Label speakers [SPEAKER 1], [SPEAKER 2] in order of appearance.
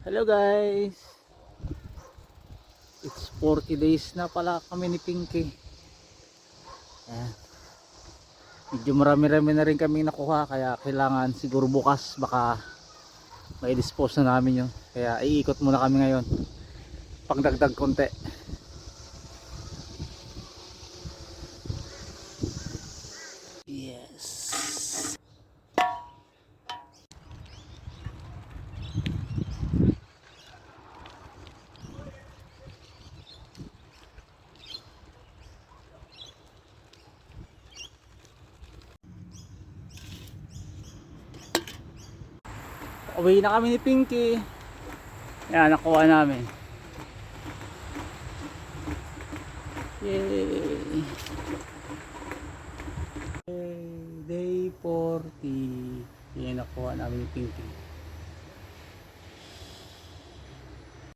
[SPEAKER 1] Hello guys, it's 40 days na pala kami ni Pinky. Ayan. Medyo marami-rami na rin kami nakuha, kaya kailangan siguro bukas baka may dispose na namin yun. Kaya iikot muna kami ngayon pagdagdag konti. Yes. Uwi na kami ni Pinky. Ayan, nakuha namin. Yay! Yay! Day 40. Ayan, nakuha namin ni Pinky.